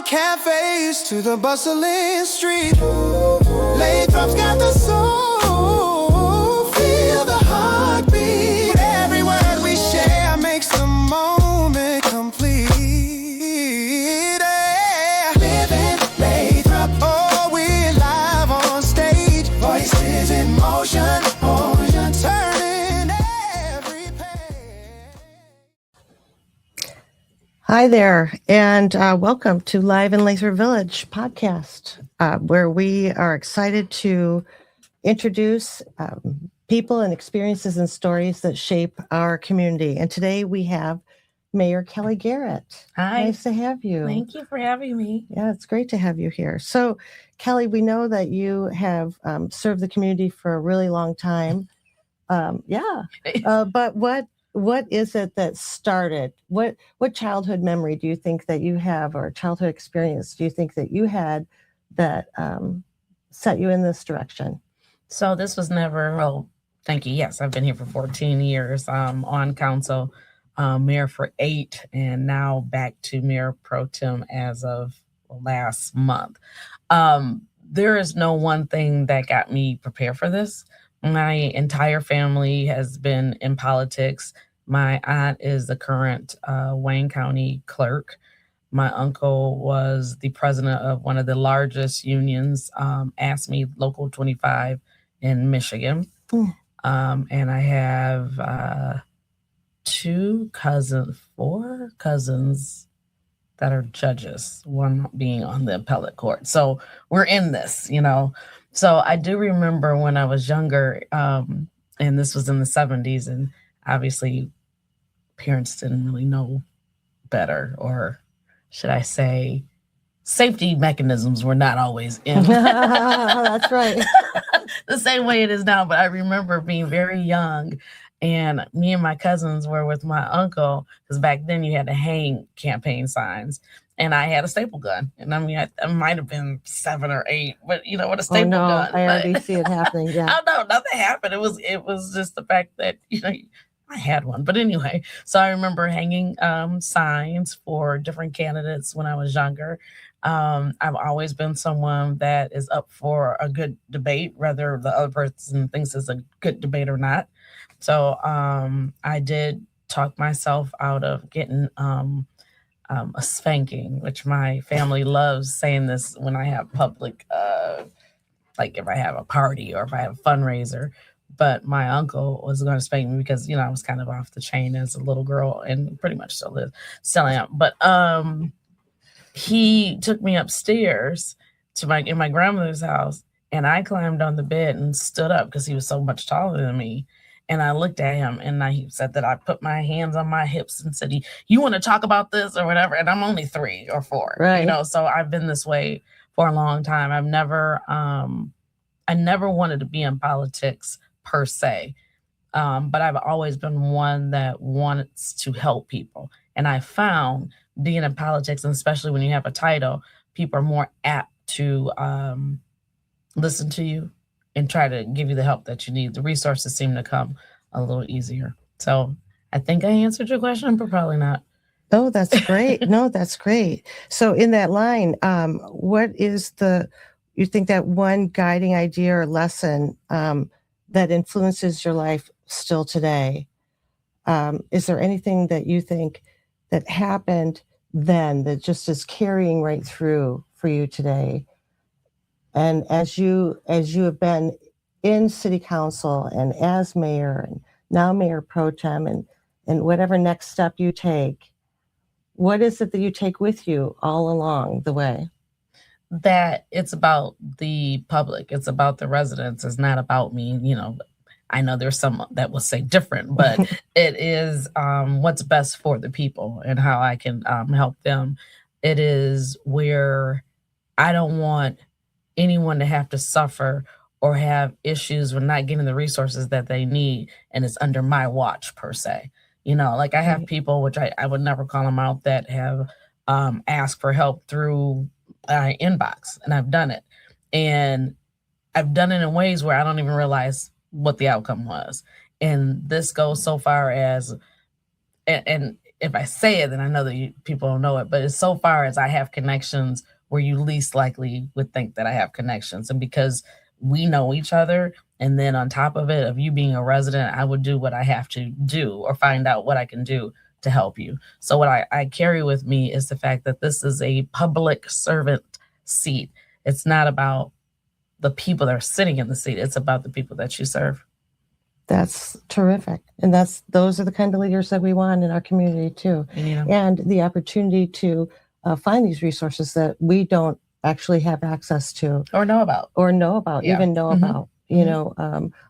cafes to the bustling street. Lathrop's got the soul, feel the heartbeat. Every word we share makes the moment complete. Yeah. Living Lathrop, oh, we're live on stage. Voices in motion, turning every page. Hi there, and welcome to Live in Lathrup Village podcast, where we are excited to introduce people and experiences and stories that shape our community. And today we have Mayor Kelly Garrett. Hi. Nice to have you. Thank you for having me. Yeah, it's great to have you here. So, Kelly, we know that you have served the community for a really long time. But what is it that started? What childhood memory do you think that you have, or childhood experience do you think that you had that set you in this direction? So this was never, well, thank you. Yes, I've been here for 14 years on council, mayor for 8, and now back to mayor pro tem as of last month. There is no one thing that got me prepared for this. My entire family has been in politics. My aunt is the current Wayne County clerk. My uncle was the president of one of the largest unions, ASME Local 25 in Michigan. And I have 4 cousins that are judges, one being on the appellate court. So we're in this, you know. So I do remember when I was younger, and this was in the 70s, and obviously parents didn't really know better, or should I say safety mechanisms were not always in. That's right. The same way it is now. But I remember being very young, and me and my cousins were with my uncle, because back then you had to hang campaign signs, and I had a staple gun. And I mean, I might have been 7 or 8, but you know what, a staple gun. I already see it happening. Yeah. Oh no, nothing happened. It was just the fact that, you know, I had one. But anyway, so I remember hanging signs for different candidates when I was younger. I've always been someone that is up for a good debate, whether the other person thinks it's a good debate or not. So I did talk myself out of getting a spanking, which my family loves saying this when I have public, like if I have a party or if I have a fundraiser. But my uncle was going to spank me because, you know, I was kind of off the chain as a little girl, and pretty much still am. But he took me upstairs to in my grandmother's house, and I climbed on the bed and stood up because he was so much taller than me. And I looked at him, and he said that I put my hands on my hips and said, "You want to talk about this or whatever?" And I'm only 3 or 4, right? You know, so I've been this way for a long time. I never wanted to be in politics per se. But I've always been one that wants to help people. And I found being in politics, and especially when you have a title, people are more apt to listen to you and try to give you the help that you need. The resources seem to come a little easier. So I think I answered your question, but probably not. Oh, that's great. No, that's great. So in that line, what is you think that one guiding idea or lesson that influences your life still today? Is there anything that you think that happened then that just is carrying right through for you today? And as you have been in city council and as mayor and now mayor pro tem and whatever next step you take, what is it that you take with you all along the way? That it's about the public. It's about the residents. It's not about me. You know, I know there's some that will say different, but it is what's best for the people and how I can help them. It is where I don't want anyone to have to suffer or have issues with not getting the resources that they need, and it's under my watch per se. You know, like I have people, which I would never call them out, that have asked for help through inbox, and I've done it. And I've done it in ways where I don't even realize what the outcome was. And this goes so far as, and if I say it, then I know that people don't know it. But as so far as I have connections where you least likely would think that I have connections, and because we know each other, and then on top of it, of you being a resident, I would do what I have to do or find out what I can do to help you. So what I carry with me is the fact that this is a public servant seat. It's not about the people that are sitting in the seat. It's about the people that you serve. That's terrific. And those are the kind of leaders that we want in our community too. And the opportunity to find these resources that we don't actually have access to or know about, even know about,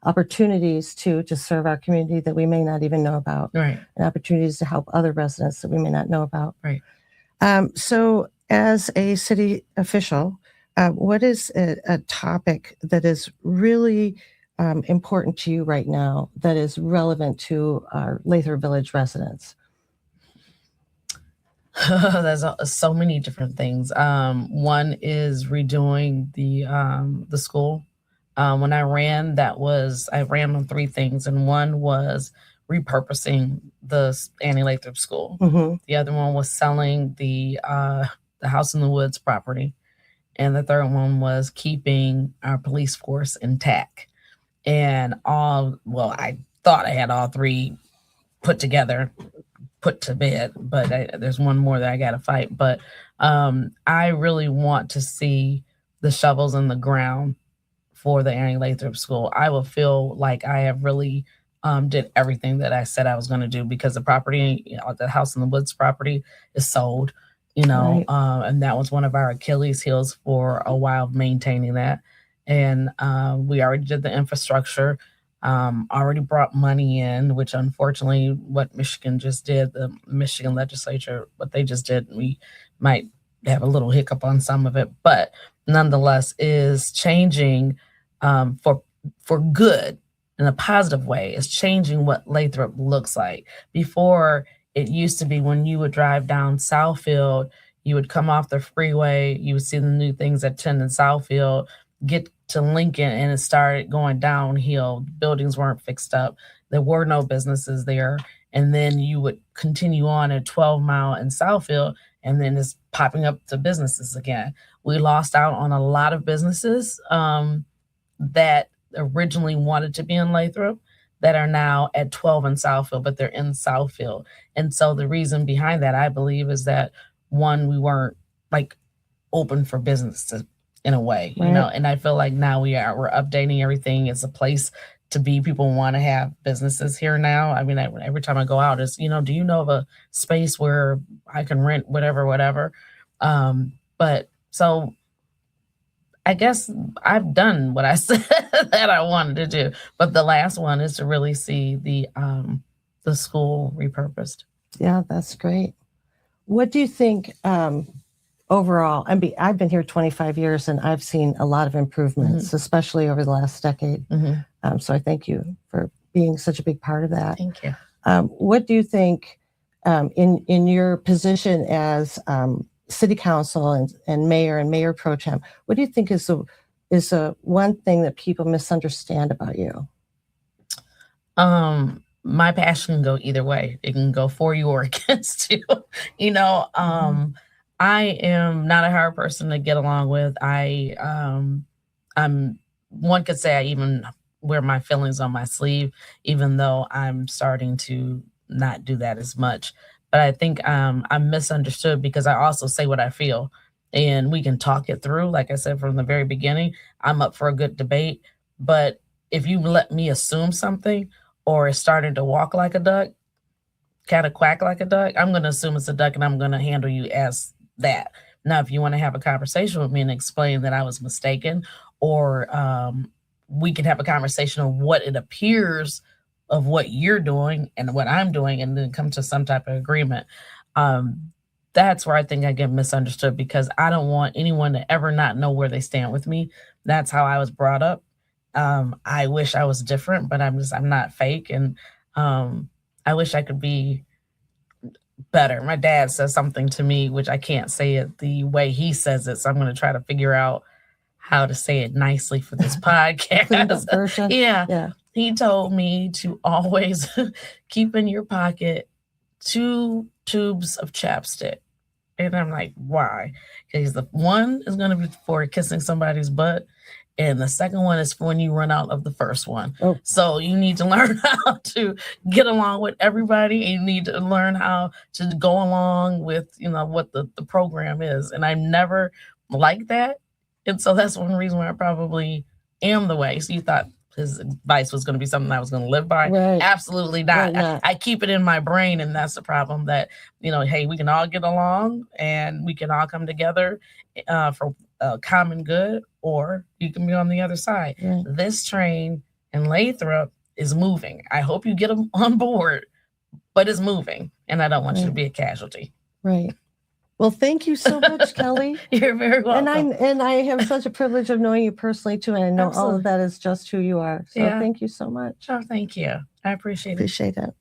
opportunities to serve our community that we may not even know about, right? And opportunities to help other residents that we may not know about, right? So as a city official, what is a topic that is really important to you right now that is relevant to our Lathrup Village residents? There's so many different things. One is redoing the school. When I ran, I ran on 3 things, and one was repurposing the Annie Lathrup School. Mm-hmm. The other one was selling the House in the Woods property, and the third one was keeping our police force intact. And I thought I had all 3 put together, put to bed, but there's one more that I got to fight. But I really want to see the shovels in the ground for the Annie Lathrup School. I will feel like I have really did everything that I said I was going to do, because the property, the House in the Woods property is sold, Right. And that was one of our Achilles heels for a while, maintaining that. And we already did the infrastructure, already brought money in, which unfortunately what Michigan just did, the Michigan legislature, what they just did, we might have a little hiccup on some of it, but nonetheless is changing for good in a positive way. Is changing what Lathrup looks like. Before, it used to be when you would drive down Southfield, you would come off the freeway, you would see the new things at 10 and Southfield, get to Lincoln, and it started going downhill. Buildings weren't fixed up. There were no businesses there. And then you would continue on at 12 Mile in Southfield, and then it's popping up to businesses again. We lost out on a lot of businesses that originally wanted to be in Lathrup that are now at 12 in Southfield, but they're in Southfield. And so the reason behind that, I believe, is that one, we weren't open for business in a way, Right. and I feel like now we're updating everything. It's a place to be. People want to have businesses here now. I mean, every time I go out, it's, do you know of a space where I can rent whatever? But so I guess I've done what I said that I wanted to do. But the last one is to really see the school repurposed. Yeah, that's great. What do you think overall? I've been here 25 years, and I've seen a lot of improvements, especially over the last decade. So I thank you for being such a big part of that. Thank you. What do you think in your position as city council and mayor pro tem, what do you think is the one thing that people misunderstand about you? My passion can go either way. It can go for you or against you. I am not a hard person to get along with. I'm one could say I even wear my feelings on my sleeve, even though I'm starting to not do that as much. But I think I'm misunderstood because I also say what I feel, and we can talk it through. Like I said from the very beginning, I'm up for a good debate. But if you let me assume something, or it's starting to walk like a duck, kind of quack like a duck, I'm going to assume it's a duck, and I'm going to handle you as that. Now, if you want to have a conversation with me and explain that I was mistaken, or we can have a conversation of what it appears of what you're doing and what I'm doing, and then come to some type of agreement. That's where I think I get misunderstood, because I don't want anyone to ever not know where they stand with me. That's how I was brought up. I wish I was different, but I'm not fake. And I wish I could be better. My dad says something to me, which I can't say it the way he says it. So I'm going to try to figure out how to say it nicely for this podcast. Yeah. He told me to always keep in your pocket 2 tubes of chapstick. And I'm like, why? Because the one is going to be for kissing somebody's butt, and the second one is for when you run out of the first one. Oh. So you need to learn how to get along with everybody, and you need to learn how to go along with, what the program is. And I'm never like that. And so that's one reason why I probably am the way. So you thought his advice was going to be something I was going to live by. Right. Absolutely not. Right, not. I keep it in my brain, and that's the problem, that, hey, we can all get along and we can all come together for common good, or you can be on the other side. Right. This train in Lathrop is moving. I hope you get them on board, but it's moving, and I don't want you to be a casualty. Right. Well, thank you so much, Kelly. You're very welcome. And I have such a privilege of knowing you personally too, and I know all Absolutely. of that is just who you are. So Yeah. thank you so much. Oh, thank you. I appreciate it. Appreciate it.